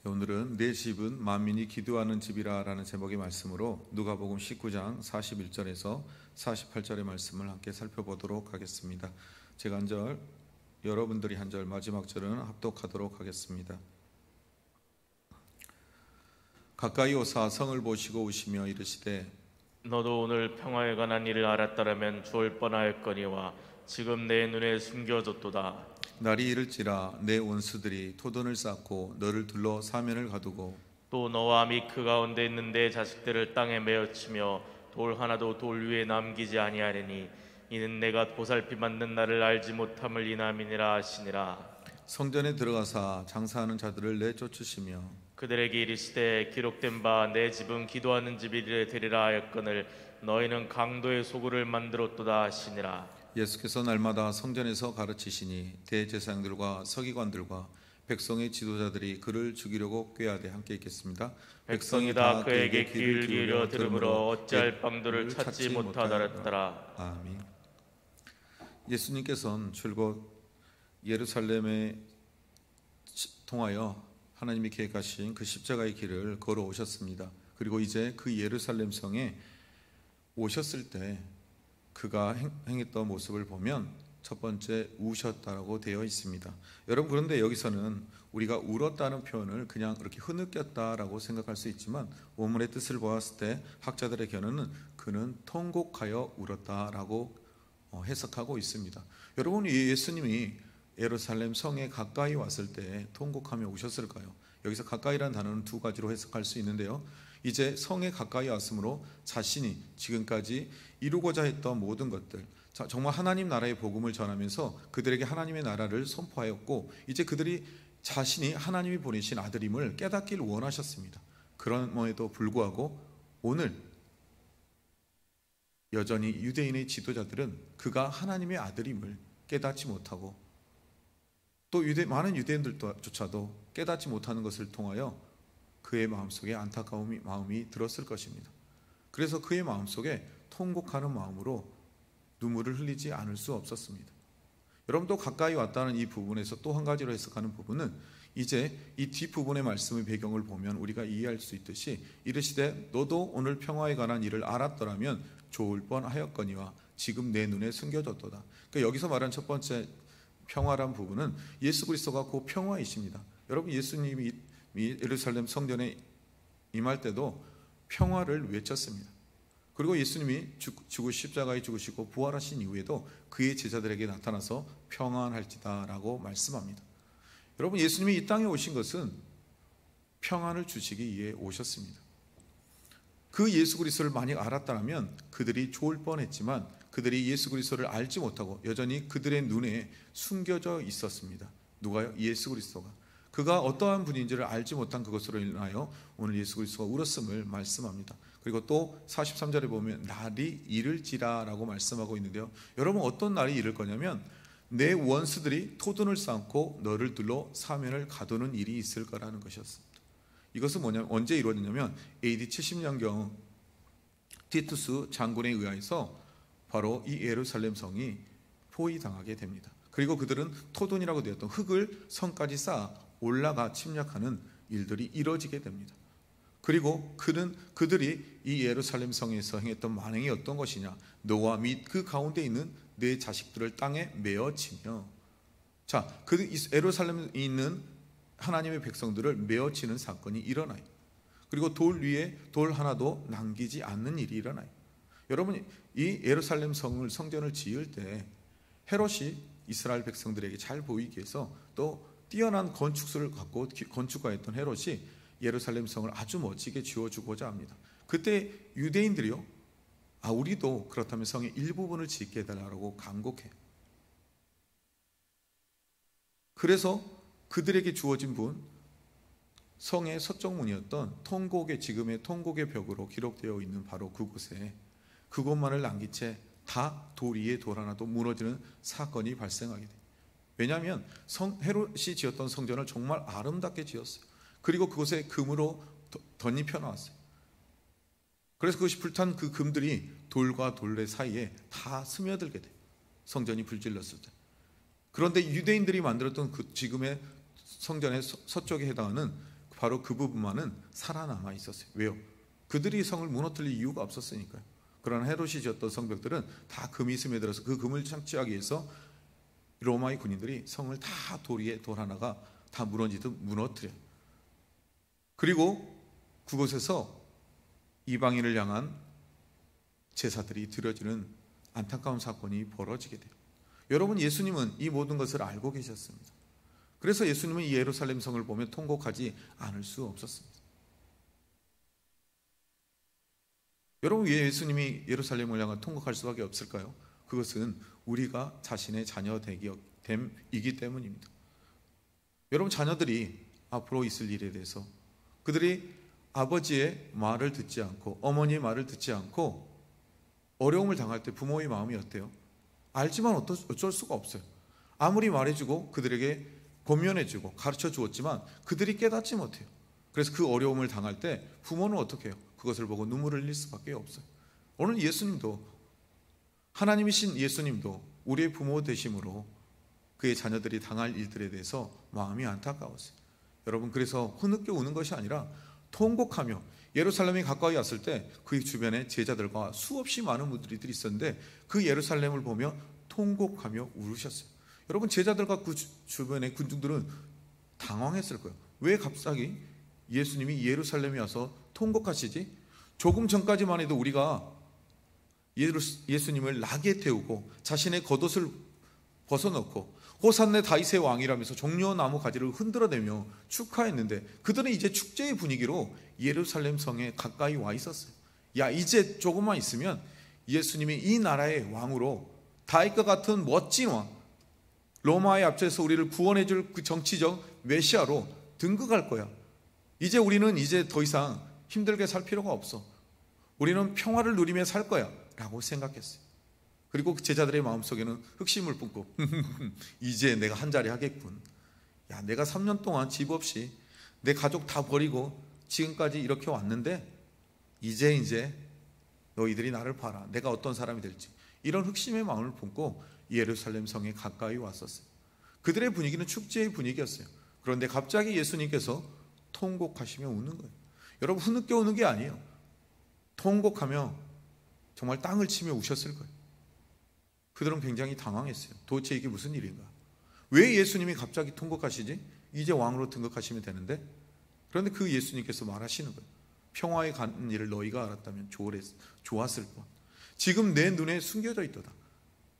오늘은 내 집은 만민이 기도하는 집이라 라는 제목의 말씀으로 누가복음 19장 41절에서 48절의 말씀을 함께 살펴보도록 하겠습니다. 제가 한 절, 여러분들이 한 절, 마지막 절은 합독하도록 하겠습니다. 가까이 오사 성을 보시고 오시며 이르시되 너도 오늘 평화에 관한 일을 알았더라면 좋을 뻔하였거니와 지금 내 눈에 숨겨졌도다. 날이 이를지라 내 원수들이 토돈을 쌓고 너를 둘러 사면을 가두고 또 너와 및 그 가운데 있는 내 자식들을 땅에 메어치며 돌 하나도 돌 위에 남기지 아니하리니 이는 내가 보살핌 받는 나를 알지 못함을 인함이니라 하시니라. 성전에 들어가사 장사하는 자들을 내쫓으시며 그들에게 이르시되 기록된 바 내 집은 기도하는 집이라 되리라 하였거늘 너희는 강도의 소굴을 만들었도다 하시니라. 예수께서 날마다 성전에서 가르치시니 대제사장들과 서기관들과 백성의 지도자들이 그를 죽이려고 꾀하되 함께 읽겠습니다. 백성이 다 그에게 귀를 기울여 들으므로 어찌할 방도를 찾지 못하더라. 아멘. 예수님께서는 줄곧 예루살렘에 통하여 하나님이 계획하신 그 십자가의 길을 걸어오셨습니다. 그리고 이제 그 예루살렘 성에 오셨을 때 그가 행했던 모습을 보면 첫 번째 우셨다라고 되어 있습니다. 여러분, 그런데 여기서는 우리가 울었다는 표현을 그냥 그렇게 흐느꼈다라고 생각할 수 있지만 원문의 뜻을 보았을 때 학자들의 견해는 그는 통곡하여 울었다라고 해석하고 있습니다. 여러분, 예수님이 예루살렘 성에 가까이 왔을 때 통곡하며 우셨을까요? 여기서 가까이라는 단어는 두 가지로 해석할 수 있는데요. 이제 성에 가까이 왔으므로 자신이 지금까지 이루고자 했던 모든 것들, 정말 하나님 나라의 복음을 전하면서 그들에게 하나님의 나라를 선포하였고 이제 그들이 자신이 하나님이 보내신 아들임을 깨닫기를 원하셨습니다. 그럼에도 불구하고 오늘 여전히 유대인의 지도자들은 그가 하나님의 아들임을 깨닫지 못하고 또 많은 유대인들조차도 깨닫지 못하는 것을 통하여 그의 마음속에 안타까운 마음이 들었을 것입니다. 그래서 그의 마음속에 통곡하는 마음으로 눈물을 흘리지 않을 수 없었습니다. 여러분, 또 가까이 왔다는 이 부분에서 또 한 가지로 해석하는 부분은 이제 이 뒷부분의 말씀의 배경을 보면 우리가 이해할 수 있듯이 이르시되 너도 오늘 평화에 관한 일을 알았더라면 좋을 뻔하였거니와 지금 내 눈에 숨겨졌도다. 그러니까 여기서 말한 첫 번째 평화란 부분은 예수 그리스도가 곧 평화이십니다. 여러분, 예수님이 예루살렘 성전에 임할 때도 평화를 외쳤습니다. 그리고 예수님이 십자가에 죽으시고 부활하신 이후에도 그의 제자들에게 나타나서 평안할지다 라고 말씀합니다. 여러분, 예수님이 이 땅에 오신 것은 평안을 주시기 위해 오셨습니다. 그 예수 그리스도를 만약 알았다면 그들이 좋을 뻔했지만 그들이 예수 그리스도를 알지 못하고 여전히 그들의 눈에 숨겨져 있었습니다. 누가요? 예수 그리스도가. 그가 어떠한 분인지를 알지 못한 그것으로 인하여 오늘 예수 그리스도가 울었음을 말씀합니다. 그리고 또 43절에 보면 날이 이를지라 라고 말씀하고 있는데요. 여러분, 어떤 날이 이를 거냐면 내 원수들이 토둔을 쌓고 너를 둘러 사면을 가두는 일이 있을 거라는 것이었습니다. 이것은 뭐냐면 언제 이루어졌냐면 AD 70년경 티투스 장군에 의하여서 바로 이 예루살렘 성이 포위당하게 됩니다. 그리고 그들은 토돈이라고 되었던 흙을 성까지 쌓아 올라가 침략하는 일들이 이뤄지게 됩니다. 그리고 그들이 이 예루살렘 성에서 행했던 만행이 어떤 것이냐, 너와 및 그 가운데 있는 내 자식들을 땅에 메어치며, 그 예루살렘에 있는 하나님의 백성들을 메어치는 사건이 일어나요. 그리고 돌 위에 돌 하나도 남기지 않는 일이 일어나요. 여러분, 이 예루살렘 성전을 지을 때 헤롯이 이스라엘 백성들에게 잘 보이기 위해서 또 뛰어난 건축술을 갖고 건축가였던 헤롯이 예루살렘 성을 아주 멋지게 지어주고자 합니다. 그때 유대인들이요, 우리도 그렇다면 성의 일부분을 짓게 해달라고 간곡해요. 그래서 그들에게 주어진 성의 서쪽 문이었던 지금의 통곡의 벽으로 기록되어 있는 바로 그곳에 그것만을 남긴 채 다 돌 위에 돌 하나도 무너지는 사건이 발생하게 돼요. 왜냐하면 헤롯이 지었던 성전을 정말 아름답게 지었어요. 그리고 그곳에 금으로 덧입혀 놨어요. 그래서 그것이 불탄 그 금들이 돌과 돌의 사이에 다 스며들게 돼요. 성전이 불질렀을 때. 그런데 유대인들이 만들었던 그 지금의 성전의 서쪽에 해당하는 바로 그 부분만은 살아남아 있었어요. 왜요? 그들이 성을 무너뜨릴 이유가 없었으니까요. 그러나 헤롯이 지었던 성벽들은 다 금이 스며들어서 그 금을 창취하기 위해서 로마의 군인들이 성을 다 돌 위에 돌 하나가 다 무너지듯 무너뜨려요. 그리고 그곳에서 이방인을 향한 제사들이 드려지는 안타까운 사건이 벌어지게 돼요. 여러분, 예수님은 이 모든 것을 알고 계셨습니다. 그래서 예수님은 이 예루살렘 성을 보며 통곡하지 않을 수 없었습니다. 여러분, 왜 예수님이 예루살렘을 향해 통곡할 수밖에 없을까요? 그것은 우리가 자신의 자녀됨이기 때문입니다. 여러분, 자녀들이 앞으로 있을 일에 대해서 그들이 아버지의 말을 듣지 않고 어머니의 말을 듣지 않고 어려움을 당할 때 부모의 마음이 어때요? 알지만 어쩔 수가 없어요. 아무리 말해주고 그들에게 권면해주고 가르쳐 주었지만 그들이 깨닫지 못해요. 그래서 그 어려움을 당할 때 부모는 어떻게 해요? 그것을 보고 눈물을 흘릴 수밖에 없어요. 오늘 예수님도, 하나님이신 예수님도 우리의 부모 되심으로 그의 자녀들이 당할 일들에 대해서 마음이 안타까웠어요. 여러분, 그래서 흐느껴 우는 것이 아니라 통곡하며, 예루살렘이 가까이 왔을 때 그 주변에 제자들과 수없이 많은 무리들이 있었는데 그 예루살렘을 보며 통곡하며 울으셨어요. 여러분, 제자들과 그 주변의 군중들은 당황했을 거예요. 왜 갑자기 예수님이 예루살렘에 와서 통곡하시지? 조금 전까지만 해도 우리가 예수님을 낙에 태우고 자신의 겉옷을 벗어놓고 호산네 다윗의 왕이라면서 종려나무 가지를 흔들어대며 축하했는데 그들은 이제 축제의 분위기로 예루살렘 성에 가까이 와 있었어요. 야, 이제 조금만 있으면 예수님이 이 나라의 왕으로 다윗과 같은 멋진 왕, 로마의 앞에서 우리를 구원해 줄 그 정치적 메시아로 등극할 거야. 이제 우리는 더 이상 힘들게 살 필요가 없어. 우리는 평화를 누리며 살 거야 라고 생각했어요. 그리고 그 제자들의 마음속에는 흑심을 품고 이제 내가 한자리 하겠군. 야, 내가 3년 동안 집 없이 내 가족 다 버리고 지금까지 이렇게 왔는데 이제 너희들이 나를 봐라. 내가 어떤 사람이 될지. 이런 흑심의 마음을 품고 예루살렘 성에 가까이 왔었어요. 그들의 분위기는 축제의 분위기였어요. 그런데 갑자기 예수님께서 통곡하시며 우는 거예요. 여러분, 흐느껴 우는 게 아니에요. 통곡하며 정말 땅을 치며 우셨을 거예요. 그들은 굉장히 당황했어요. 도대체 이게 무슨 일인가? 왜 예수님이 갑자기 통곡하시지? 이제 왕으로 등극하시면 되는데? 그런데 그 예수님께서 말하시는 거예요. 평화에 가는 일을 너희가 알았다면 좋았을 뻔. 지금 내 눈에 숨겨져 있도다.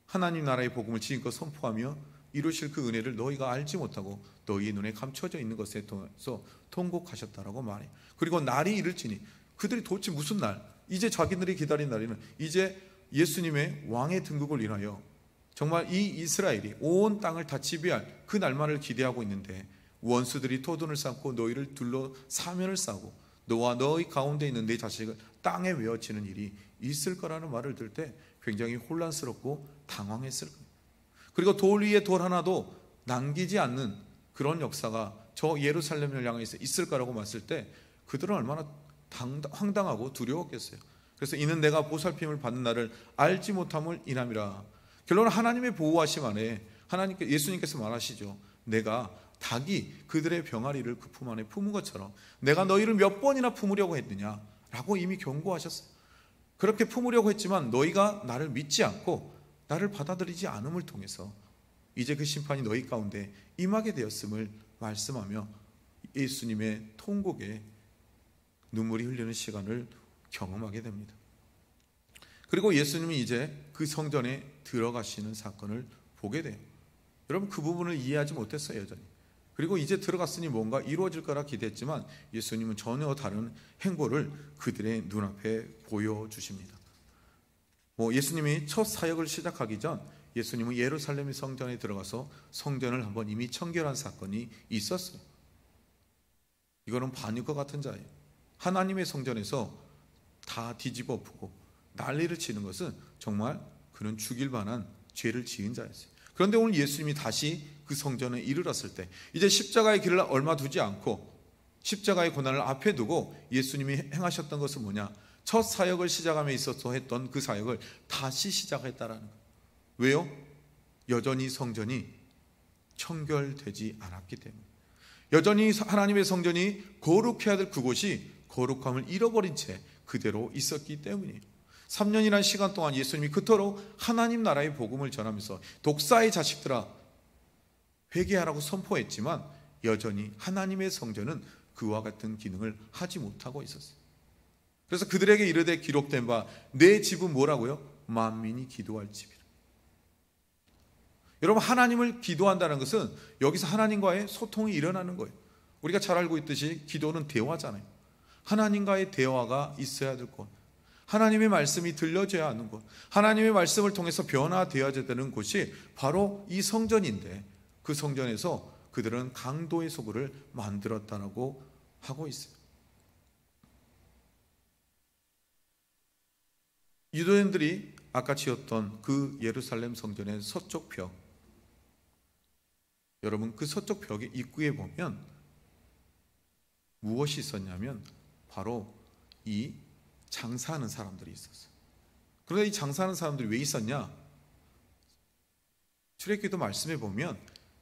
하나님 나라의 복음을 지금껏 선포하며 이루실 그 은혜를 너희가 알지 못하고 너희의 눈에 감춰져 있는 것에 통해서 통곡하셨다라고 말해요. 그리고 날이 이를지니, 그들이 도대체 무슨 날? 이제 자기들이 기다린 날에는 이제 예수님의 왕의 등극을 인하여 정말 이 이스라엘이 온 땅을 다 지배할 그 날만을 기대하고 있는데 원수들이 토둔을 쌓고 너희를 둘러 사면을 쌓고 너와 너희 가운데 있는 내 자식을 땅에 외어치는 일이 있을 거라는 말을 들을 때 굉장히 혼란스럽고 당황했을 거예요. 그리고 돌 위에 돌 하나도 남기지 않는 그런 역사가 저 예루살렘을 향해서 있을 거라고 봤을 때 그들은 얼마나 황당하고 두려웠겠어요. 그래서 이는 내가 보살핌을 받는 날을 알지 못함을 인함이라. 결론은 하나님의 보호하심 안에 예수님께서 말하시죠. 내가 닭이 그들의 병아리를 그 품 안에 품은 것처럼 내가 너희를 몇 번이나 품으려고 했느냐라고 이미 경고하셨어요. 그렇게 품으려고 했지만 너희가 나를 믿지 않고 나를 받아들이지 않음을 통해서 이제 그 심판이 너희 가운데 임하게 되었음을 말씀하며 예수님의 통곡에 눈물이 흘리는 시간을 경험하게 됩니다. 그리고 예수님이 이제 그 성전에 들어가시는 사건을 보게 돼요. 여러분, 그 부분을 이해하지 못했어요, 여전히. 그리고 이제 들어갔으니 뭔가 이루어질 거라 기대했지만 예수님은 전혀 다른 행보를 그들의 눈앞에 보여주십니다. 예수님이 첫 사역을 시작하기 전 예수님은 예루살렘의 성전에 들어가서 성전을 한번 이미 청결한 사건이 있었어요. 이거는 반역과 같은 자예요. 하나님의 성전에서 다 뒤집어 엎고 난리를 치는 것은 정말 그는 죽일 만한 죄를 지은 자였어요. 그런데 오늘 예수님이 다시 그 성전에 이르렀을 때 이제 십자가의 길을 얼마 두지 않고 십자가의 고난을 앞에 두고 예수님이 행하셨던 것은 뭐냐? 첫 사역을 시작함에 있어서 했던 그 사역을 다시 시작했다라는 거예요. 왜요? 여전히 성전이 청결되지 않았기 때문에. 여전히 하나님의 성전이 거룩해야 될 그곳이 거룩함을 잃어버린 채 그대로 있었기 때문이에요. 3년이라는 시간 동안 예수님이 그토록 하나님 나라의 복음을 전하면서 독사의 자식들아 회개하라고 선포했지만 여전히 하나님의 성전은 그와 같은 기능을 하지 못하고 있었어요. 그래서 그들에게 이르되 기록된 바 내 집은 뭐라고요? 만민이 기도할 집이라. 여러분, 하나님을 기도한다는 것은 여기서 하나님과의 소통이 일어나는 거예요. 우리가 잘 알고 있듯이 기도는 대화잖아요. 하나님과의 대화가 있어야 될 것, 하나님의 말씀이 들려져야 하는 곳, 하나님의 말씀을 통해서 변화되어야 되는 곳이 바로 이 성전인데, 그 성전에서 그들은 강도의 소굴을 만들었다라고 하고 있어요. 유대인들이 아까 지었던 그 예루살렘 성전의 서쪽 벽, 여러분, 그 서쪽 벽의 입구에 보면 무엇이 있었냐면 바로 이 장사하는 사람들이 있었어요. 그런데 이 장사하는 사람들이 왜 있었냐? 출애굽기도 말씀해 보면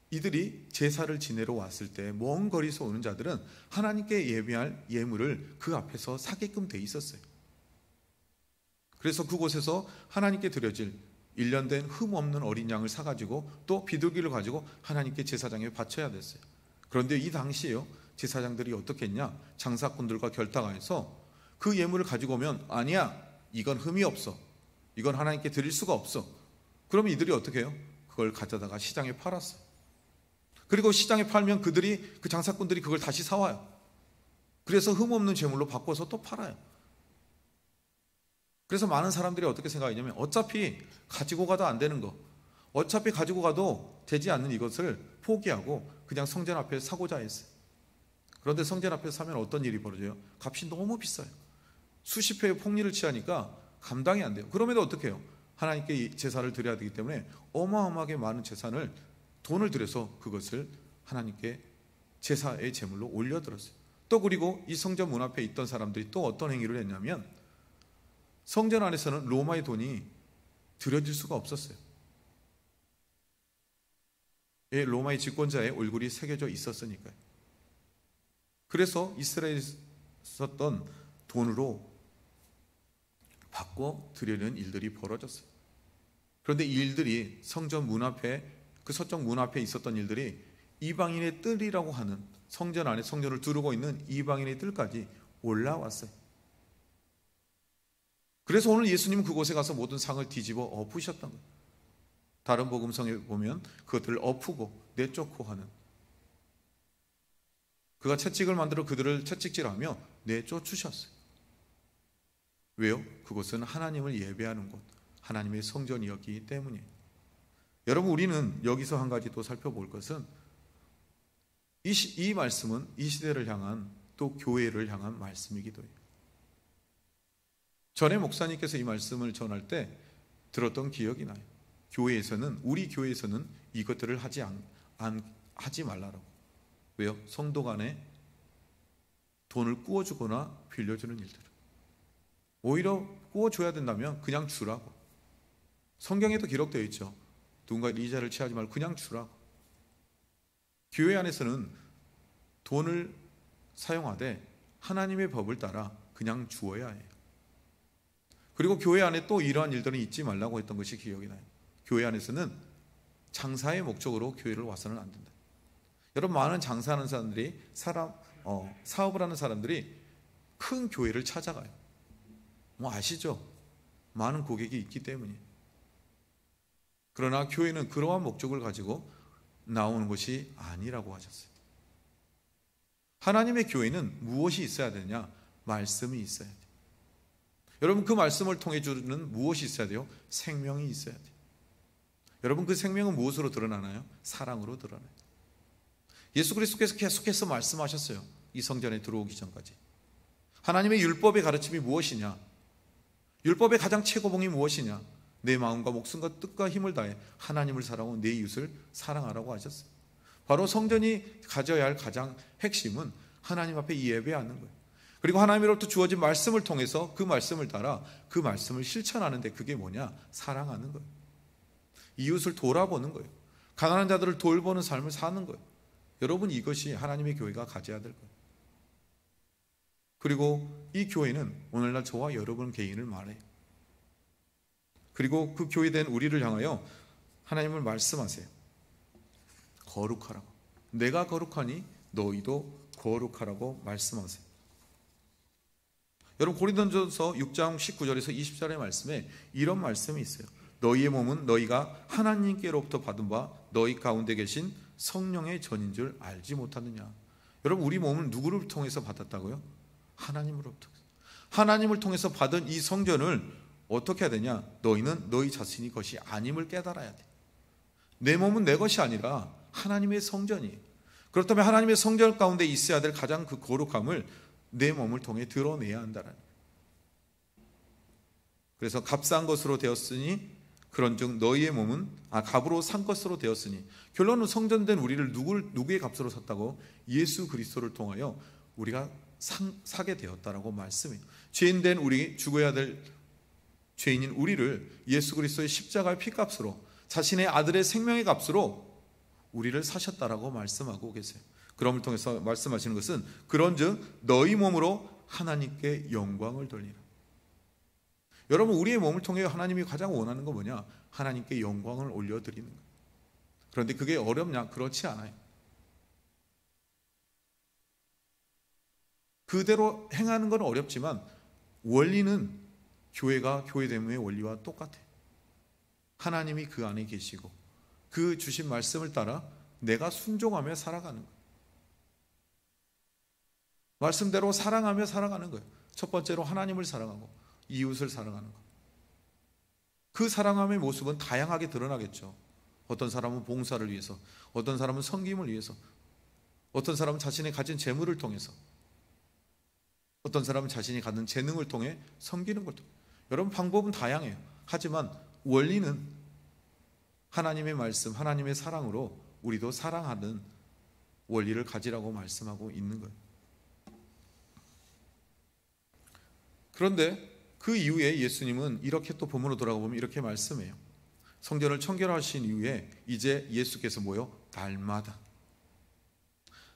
이들이 제사를 지내러 왔을 때 먼 거리에서 오는 자들은 하나님께 예배할 예물을 그 앞에서 사게끔 돼 있었어요. 그래서 그곳에서 하나님께 드려질 1년 된 흠 없는 어린 양을 사가지고 또 비둘기를 가지고 하나님께 제사장에 바쳐야 됐어요. 그런데 이 당시에요, 제사장들이 어떻게 했냐? 장사꾼들과 결탁하여서 그 예물을 가지고 오면 아니야, 이건 흠이 없어, 이건 하나님께 드릴 수가 없어. 그러면 이들이 어떻게 해요? 그걸 가져다가 시장에 팔았어요. 그리고 시장에 팔면 그 장사꾼들이 그걸 다시 사와요. 그래서 흠 없는 제물로 바꿔서 또 팔아요. 그래서 많은 사람들이 어떻게 생각하냐면 어차피 가지고 가도 안 되는 거, 어차피 가지고 가도 되지 않는 이것을 포기하고 그냥 성전 앞에 사고자 했어요. 그런데 성전 앞에 사면 어떤 일이 벌어져요? 값이 너무 비싸요. 수십 회의 폭리를 취하니까 감당이 안 돼요. 그럼에도 어떻게 해요? 하나님께 제사를 드려야 되기 때문에 어마어마하게 많은 재산을, 돈을 들여서 그것을 하나님께 제사의 제물로 올려드렸어요. 또 그리고 이 성전 문 앞에 있던 사람들이 또 어떤 행위를 했냐면 성전 안에서는 로마의 돈이 들여질 수가 없었어요. 로마의 집권자의 얼굴이 새겨져 있었으니까요. 그래서 이스라엘에 썼던 돈으로 바꿔 드리는 일들이 벌어졌어요. 그런데 이 일들이 성전 문 앞에, 그 서쪽 문 앞에 있었던 일들이 이방인의 뜰이라고 하는, 성전 안에 성전을 두르고 있는 이방인의 뜰까지 올라왔어요. 그래서 오늘 예수님은 그곳에 가서 모든 상을 뒤집어 엎으셨던 거예요. 다른 복음성에 보면 그것들을 엎고 내쫓고 하는, 그가 채찍을 만들어 그들을 채찍질하며 내쫓으셨어요. 왜요? 그곳은 하나님을 예배하는 곳, 하나님의 성전이었기 때문이에요. 여러분, 우리는 여기서 한 가지 또 살펴볼 것은 이 말씀은 이 시대를 향한, 또 교회를 향한 말씀이기도 해요. 전에 목사님께서 이 말씀을 전할 때 들었던 기억이 나요. 교회에서는, 우리 교회에서는 이것들을 하지 말라라고. 왜요? 성도 간에 돈을 꾸어주거나 빌려주는 일들, 오히려 꾸어줘야 된다면 그냥 주라고. 성경에도 기록되어 있죠. 누군가 이자를 취하지 말고 그냥 주라고. 교회 안에서는 돈을 사용하되 하나님의 법을 따라 그냥 주어야 해요. 그리고 교회 안에 또 이러한 일들은 잊지 말라고 했던 것이 기억이 나요. 교회 안에서는 장사의 목적으로 교회를 와서는 안 된다. 여러분, 많은 장사하는 사람들이, 사업을 하는 사람들이 큰 교회를 찾아가요. 뭐 아시죠? 많은 고객이 있기 때문이에요. 그러나 교회는 그러한 목적을 가지고 나오는 것이 아니라고 하셨어요. 하나님의 교회는 무엇이 있어야 되냐? 말씀이 있어야 돼요. 여러분, 그 말씀을 통해 주는 무엇이 있어야 돼요? 생명이 있어야 돼요. 여러분, 그 생명은 무엇으로 드러나나요? 사랑으로 드러나요. 예수 그리스도께서 계속해서 말씀하셨어요. 이 성전에 들어오기 전까지. 하나님의 율법의 가르침이 무엇이냐? 율법의 가장 최고봉이 무엇이냐? 내 마음과 목숨과 뜻과 힘을 다해 하나님을 사랑하고 내 이웃을 사랑하라고 하셨어요. 바로 성전이 가져야 할 가장 핵심은 하나님 앞에 예배하는 거예요. 그리고 하나님으로부터 주어진 말씀을 통해서 그 말씀을 따라 그 말씀을 실천하는데, 그게 뭐냐? 사랑하는 거예요. 이웃을 돌아보는 거예요. 가난한 자들을 돌보는 삶을 사는 거예요. 여러분, 이것이 하나님의 교회가 가져야 될 거예요. 그리고 이 교회는 오늘날 저와 여러분 개인을 말해요. 그리고 그 교회된 우리를 향하여 하나님을 말씀하세요. 거룩하라고. 내가 거룩하니 너희도 거룩하라고 말씀하세요. 여러분, 고린도전서 6장 19절에서 20절의 말씀에 이런 말씀이 있어요. 너희의 몸은 너희가 하나님께로부터 받은 바 너희 가운데 계신 성령의 전인 줄 알지 못하느냐. 여러분, 우리 몸은 누구를 통해서 받았다고요? 하나님으로부터. 하나님을 통해서 받은 이 성전을 어떻게 해야 되냐? 너희는 너희 자신이 것이 아님을 깨달아야 돼. 내 몸은 내 것이 아니라 하나님의 성전이에요. 그렇다면 하나님의 성전 가운데 있어야 될 가장 그 거룩함을 내 몸을 통해 드러내야 한다는. 그래서 값싼 것으로 되었으니 그런즉 너희의 몸은 값으로 산 것으로 되었으니, 결론은 성전된 우리를 누구의 값으로 샀다고? 예수 그리스도를 통하여 우리가 사게 되었다라고 말씀해요. 죄인된 우리, 죽어야 될 죄인인 우리를 예수 그리스도의 십자가의 피값으로, 자신의 아들의 생명의 값으로 우리를 사셨다라고 말씀하고 계세요. 그럼을 통해서 말씀하시는 것은 그런즉 너희 몸으로 하나님께 영광을 돌리라. 여러분, 우리의 몸을 통해 하나님이 가장 원하는 건 뭐냐? 하나님께 영광을 올려드리는 거예요. 그런데 그게 어렵냐? 그렇지 않아요. 그대로 행하는 건 어렵지만 원리는 교회가 교회됨의 원리와 똑같아요. 하나님이 그 안에 계시고 그 주신 말씀을 따라 내가 순종하며 살아가는 거예요. 말씀대로 사랑하며 살아가는 거예요. 첫 번째로 하나님을 사랑하고 이웃을 사랑하는 것. 그 사랑함의 모습은 다양하게 드러나겠죠. 어떤 사람은 봉사를 위해서, 어떤 사람은 섬김을 위해서, 어떤 사람은 자신이 가진 재물을 통해서, 어떤 사람은 자신이 갖는 재능을 통해 섬기는 것도. 여러분, 방법은 다양해요. 하지만 원리는 하나님의 말씀, 하나님의 사랑으로 우리도 사랑하는 원리를 가지라고 말씀하고 있는 거예요. 그런데 그 이후에 예수님은 이렇게 또 본문으로 돌아가 보면 이렇게 말씀해요. 성전을 청결하신 이후에 이제 예수께서 뭐요?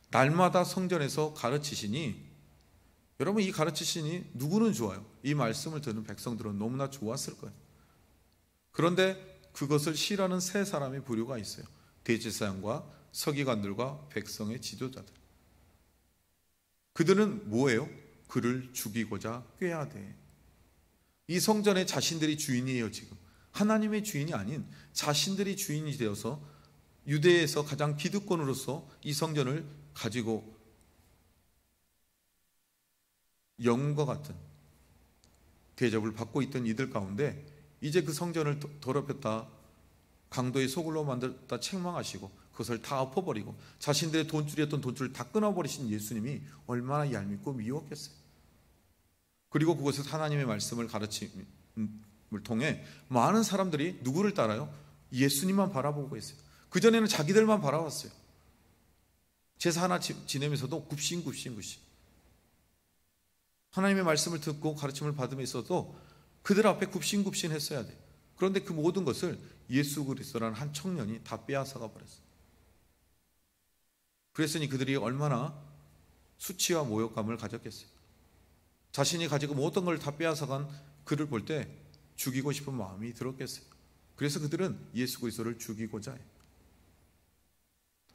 날마다 성전에서 가르치시니, 여러분, 이 가르치시니 누구는 좋아요? 이 말씀을 듣는 백성들은 너무나 좋았을 거예요. 그런데 그것을 싫어하는 세 사람의 부류가 있어요. 대제사장과 서기관들과 백성의 지도자들. 그들은 뭐예요? 그를 죽이고자 꾀하되. 이 성전의 자신들이 주인이에요. 지금 하나님의 주인이 아닌 자신들이 주인이 되어서 유대에서 가장 기득권으로서 이 성전을 가지고 영과 같은 대접을 받고 있던 이들 가운데 이제 그 성전을 더럽혔다, 강도의 소굴로 만들었다 책망하시고 그것을 다 엎어버리고 자신들의 돈줄이었던 돈줄을 다 끊어버리신 예수님이 얼마나 얄밉고 미웠겠어요. 그리고 그곳에서 하나님의 말씀을 가르침을 통해 많은 사람들이 누구를 따라요? 예수님만 바라보고 있어요. 그전에는 자기들만 바라봤어요. 제사 하나 지내면서도 굽신굽신 하나님의 말씀을 듣고 가르침을 받으면서도 그들 앞에 굽신굽신 했어야 돼요. 그런데 그 모든 것을 예수 그리스도라는 한 청년이 다 빼앗아가 버렸어요. 그랬으니 그들이 얼마나 수치와 모욕감을 가졌겠어요. 자신이 가지고 모든 걸 다 빼앗아간 그를 볼 때 죽이고 싶은 마음이 들었겠어요. 그래서 그들은 예수 그리스도를 죽이고자 해요.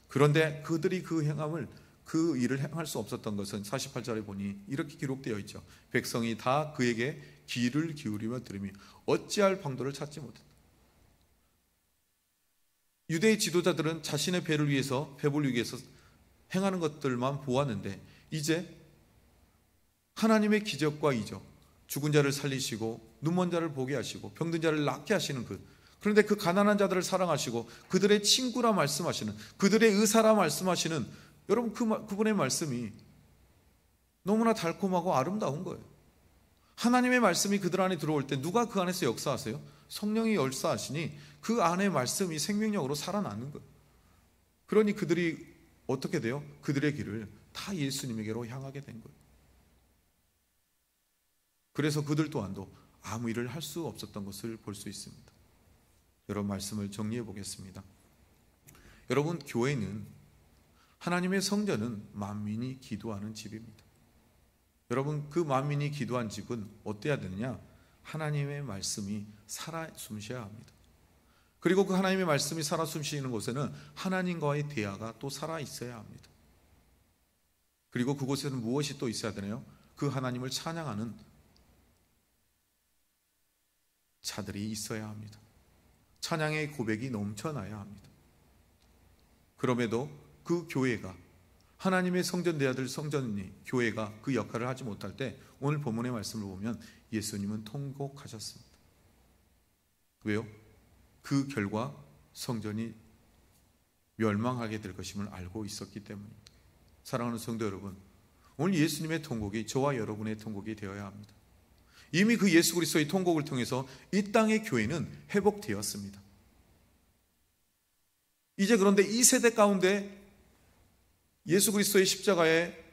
그런데 그들이 그 일을 행할 수 없었던 것은 48절에 보니 이렇게 기록되어 있죠. 백성이 다 그에게 귀를 기울이며 들으며 어찌할 방도를 찾지 못했다. 유대의 지도자들은 자신의 배를 위해서, 배불리 위해서 행하는 것들만 보았는데 이제 하나님의 기적과 이적, 죽은 자를 살리시고 눈먼 자를 보게 하시고 병든 자를 낫게 하시는 그런데 그 가난한 자들을 사랑하시고 그들의 친구라 말씀하시는, 그들의 의사라 말씀하시는, 여러분, 그분의 말씀이 너무나 달콤하고 아름다운 거예요. 하나님의 말씀이 그들 안에 들어올 때 누가 그 안에서 역사하세요? 성령이 역사하시니 그 안에 말씀이 생명력으로 살아나는 거예요. 그러니 그들이 어떻게 돼요? 그들의 길을 다 예수님에게로 향하게 된 거예요. 그래서 그들 또한도 아무 일을 할 수 없었던 것을 볼 수 있습니다. 여러분, 말씀을 정리해 보겠습니다. 여러분, 교회는 하나님의 성전은 만민이 기도하는 집입니다. 여러분, 그 만민이 기도한 집은 어때야 되느냐? 하나님의 말씀이 살아 숨쉬어야 합니다. 그리고 그 하나님의 말씀이 살아 숨쉬는 곳에는 하나님과의 대화가 또 살아 있어야 합니다. 그리고 그곳에는 무엇이 또 있어야 되나요? 그 하나님을 찬양하는 자들이 있어야 합니다. 찬양의 고백이 넘쳐나야 합니다. 그럼에도 그 교회가, 하나님의 성전 되어야 성전이 교회가 그 역할을 하지 못할 때, 오늘 본문의 말씀을 보면 예수님은 통곡하셨습니다. 왜요? 그 결과 성전이 멸망하게 될 것임을 알고 있었기 때문입니다. 사랑하는 성도 여러분, 오늘 예수님의 통곡이 저와 여러분의 통곡이 되어야 합니다. 이미 그 예수 그리스도의 통곡을 통해서 이 땅의 교회는 회복되었습니다. 이제 그런데 이 세대 가운데 예수 그리스도의 십자가의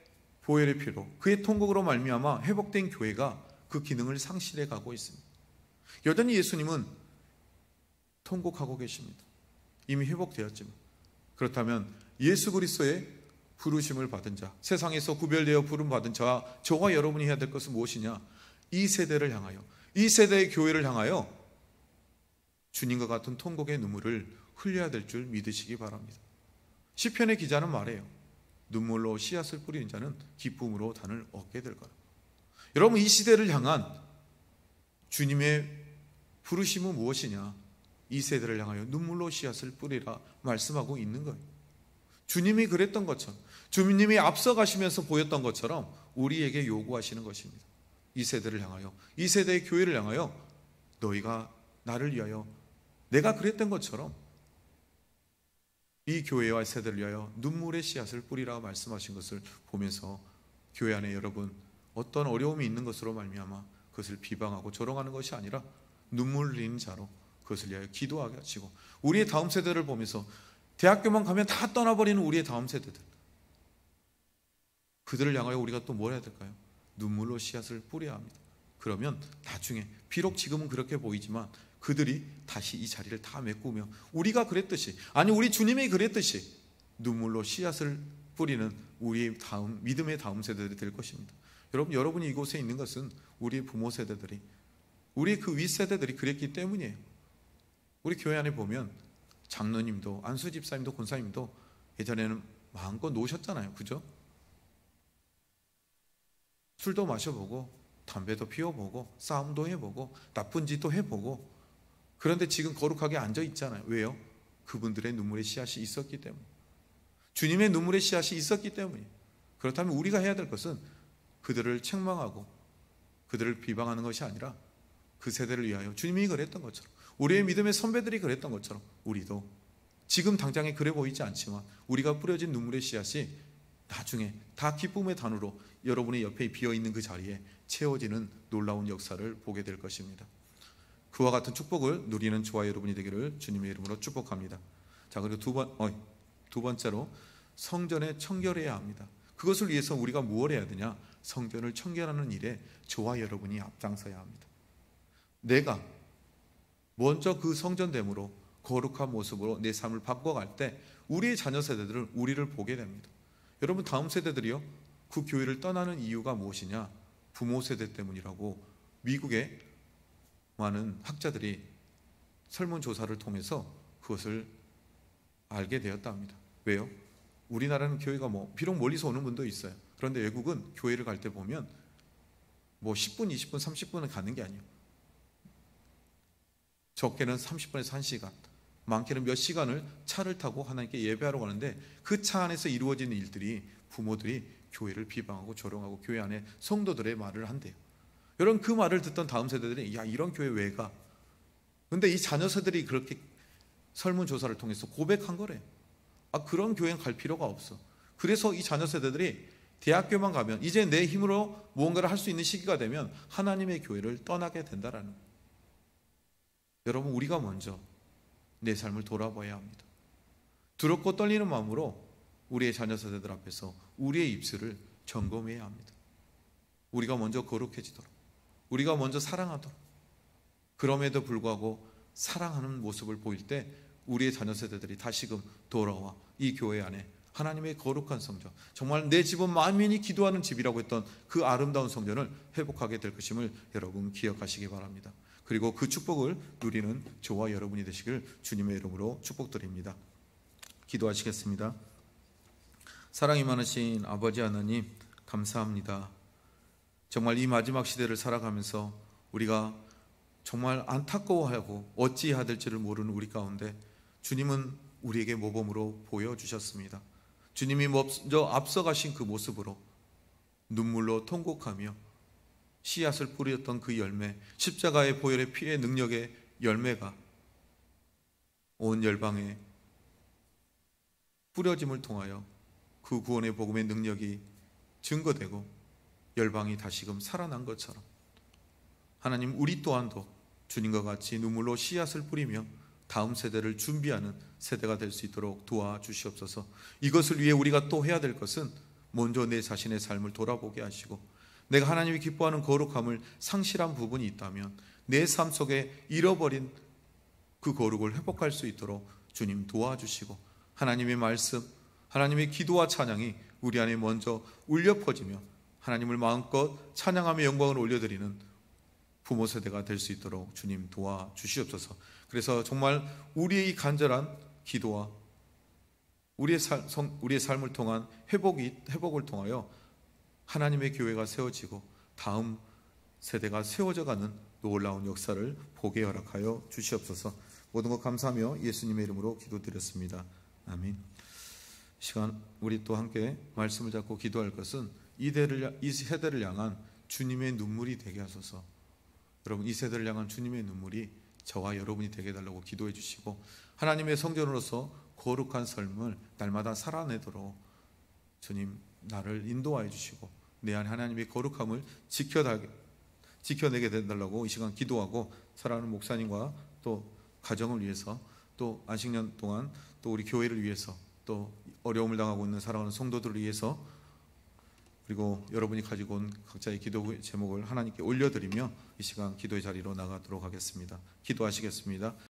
보혈의 피로, 그의 통곡으로 말미암아 회복된 교회가 그 기능을 상실해 가고 있습니다. 여전히 예수님은 통곡하고 계십니다. 이미 회복되었지만. 그렇다면 예수 그리스도의 부르심을 받은 자, 세상에서 구별되어 부름 받은 자와 저와 여러분이 해야 될 것은 무엇이냐? 이 세대를 향하여, 이 세대의 교회를 향하여 주님과 같은 통곡의 눈물을 흘려야 될 줄 믿으시기 바랍니다. 시편의 기자는 말해요. 눈물로 씨앗을 뿌리는 자는 기쁨으로 단을 얻게 될 거라. 여러분, 이 시대를 향한 주님의 부르심은 무엇이냐? 이 세대를 향하여 눈물로 씨앗을 뿌리라 말씀하고 있는 거예요. 주님이 그랬던 것처럼, 주님이 앞서가시면서 보였던 것처럼 우리에게 요구하시는 것입니다. 이 세대를 향하여, 이 세대의 교회를 향하여 너희가 나를 위하여 내가 그랬던 것처럼 이 교회와 세대를 위하여 눈물의 씨앗을 뿌리라 말씀하신 것을 보면서 교회 안에 여러분 어떤 어려움이 있는 것으로 말미암아 그것을 비방하고 조롱하는 것이 아니라 눈물 흘리는 자로 그것을 위하여 기도하게 하시고, 우리의 다음 세대를 보면서 대학교만 가면 다 떠나버리는 우리의 다음 세대들, 그들을 향하여 우리가 또 뭘 해야 될까요? 눈물로 씨앗을 뿌려야 합니다. 그러면 나중에 비록 지금은 그렇게 보이지만 그들이 다시 이 자리를 다 메꾸며 우리가 그랬듯이, 아니 우리 주님이 그랬듯이 눈물로 씨앗을 뿌리는 우리의 다음, 믿음의 다음 세대들이 될 것입니다. 여러분, 여러분이 이곳에 있는 것은 우리의 부모 세대들이, 우리 그 윗세대들이 그랬기 때문이에요. 우리 교회 안에 보면 장로님도, 안수집사님도, 권사님도 예전에는 마음껏 노셨잖아요. 그죠? 술도 마셔보고 담배도 피워보고 싸움도 해보고 나쁜 짓도 해보고, 그런데 지금 거룩하게 앉아있잖아요. 왜요? 그분들의 눈물의 씨앗이 있었기 때문에, 주님의 눈물의 씨앗이 있었기 때문에. 그렇다면 우리가 해야 될 것은 그들을 책망하고 그들을 비방하는 것이 아니라 그 세대를 위하여 주님이 그랬던 것처럼, 우리의 믿음의 선배들이 그랬던 것처럼 우리도 지금 당장에 그래 보이지 않지만 우리가 뿌려진 눈물의 씨앗이 나중에 다 기쁨의 단으로 여러분의 옆에 비어있는 그 자리에 채워지는 놀라운 역사를 보게 될 것입니다. 그와 같은 축복을 누리는 저와 여러분이 되기를 주님의 이름으로 축복합니다. 자, 그리고 두 번째로 성전에 청결해야 합니다. 그것을 위해서 우리가 무엇을 해야 되냐? 성전을 청결하는 일에 저와 여러분이 앞장서야 합니다. 내가 먼저 그 성전됨으로 거룩한 모습으로 내 삶을 바꿔갈 때 우리의 자녀 세대들은 우리를 보게 됩니다. 여러분, 다음 세대들이요, 그 교회를 떠나는 이유가 무엇이냐? 부모 세대 때문이라고 미국의 많은 학자들이 설문조사를 통해서 그것을 알게 되었답니다. 왜요? 우리나라는 교회가 비록 멀리서 오는 분도 있어요. 그런데 외국은 교회를 갈 때 보면 10분, 20분, 30분은 가는 게 아니에요. 적게는 30분에서 1시간, 많게는 몇 시간을 차를 타고 하나님께 예배하러 가는데, 그 차 안에서 이루어지는 일들이 부모들이 교회를 비방하고 조롱하고 교회 안에 성도들의 말을 한대요. 여러분, 그 말을 듣던 다음 세대들이 야, 이런 교회 왜 가? 근데 이 자녀 세대들이 그렇게 설문조사를 통해서 고백한 거래요. 아, 그런 교회는 갈 필요가 없어. 그래서 이 자녀 세대들이 대학교만 가면 이제 내 힘으로 무언가를 할 수 있는 시기가 되면 하나님의 교회를 떠나게 된다라는 거예요. 여러분, 우리가 먼저 내 삶을 돌아봐야 합니다. 두렵고 떨리는 마음으로 우리의 자녀 세대들 앞에서 우리의 입술을 점검해야 합니다. 우리가 먼저 거룩해지도록, 우리가 먼저 사랑하도록, 그럼에도 불구하고 사랑하는 모습을 보일 때 우리의 자녀 세대들이 다시금 돌아와 이 교회 안에 하나님의 거룩한 성전, 정말 내 집은 만민이 기도하는 집이라고 했던 그 아름다운 성전을 회복하게 될 것임을 여러분 기억하시기 바랍니다. 그리고 그 축복을 누리는 저와 여러분이 되시길 주님의 이름으로 축복드립니다. 기도하시겠습니다. 사랑이 많으신 아버지 하나님, 감사합니다. 정말 이 마지막 시대를 살아가면서 우리가 정말 안타까워하고 어찌해야 될지를 모르는 우리 가운데 주님은 우리에게 모범으로 보여주셨습니다. 주님이 먼저 앞서가신 그 모습으로 눈물로 통곡하며 씨앗을 뿌렸던 그 열매, 십자가의 보혈의 피의 능력의 열매가 온 열방에 뿌려짐을 통하여 그 구원의 복음의 능력이 증거되고 열방이 다시금 살아난 것처럼 하나님, 우리 또한도 주님과 같이 눈물로 씨앗을 뿌리며 다음 세대를 준비하는 세대가 될 수 있도록 도와주시옵소서. 이것을 위해 우리가 또 해야 될 것은 먼저 내 자신의 삶을 돌아보게 하시고, 내가 하나님이 기뻐하는 거룩함을 상실한 부분이 있다면 내 삶 속에 잃어버린 그 거룩을 회복할 수 있도록 주님 도와주시고, 하나님의 말씀, 하나님의 기도와 찬양이 우리 안에 먼저 울려 퍼지며 하나님을 마음껏 찬양하며 영광을 올려드리는 부모 세대가 될 수 있도록 주님 도와주시옵소서. 그래서 정말 우리의 이 간절한 기도와 우리의 삶을 통한 회복을 통하여 하나님의 교회가 세워지고 다음 세대가 세워져가는 놀라운 역사를 보게 허락하여 주시옵소서. 모든 것 감사하며 예수님의 이름으로 기도드렸습니다. 아멘. 시간 우리 또 함께 말씀을 잡고 기도할 것은 이 세대를 향한 주님의 눈물이 되게 하소서. 여러분, 이 세대를 향한 주님의 눈물이 저와 여러분이 되게 해달라고 기도해 주시고, 하나님의 성전으로서 거룩한 삶을 날마다 살아내도록 주님 나를 인도하여 주시고 내 안에 하나님의 거룩함을 지켜내게 해달라고 이 시간 기도하고, 사랑하는 목사님과 또 가정을 위해서, 또 안식년 동안 또 우리 교회를 위해서, 또 어려움을 당하고 있는 사랑하는 성도들을 위해서, 그리고 여러분이 가지고 온 각자의 기도 제목을 하나님께 올려드리며 이 시간 기도의 자리로 나가도록 하겠습니다. 기도하시겠습니다.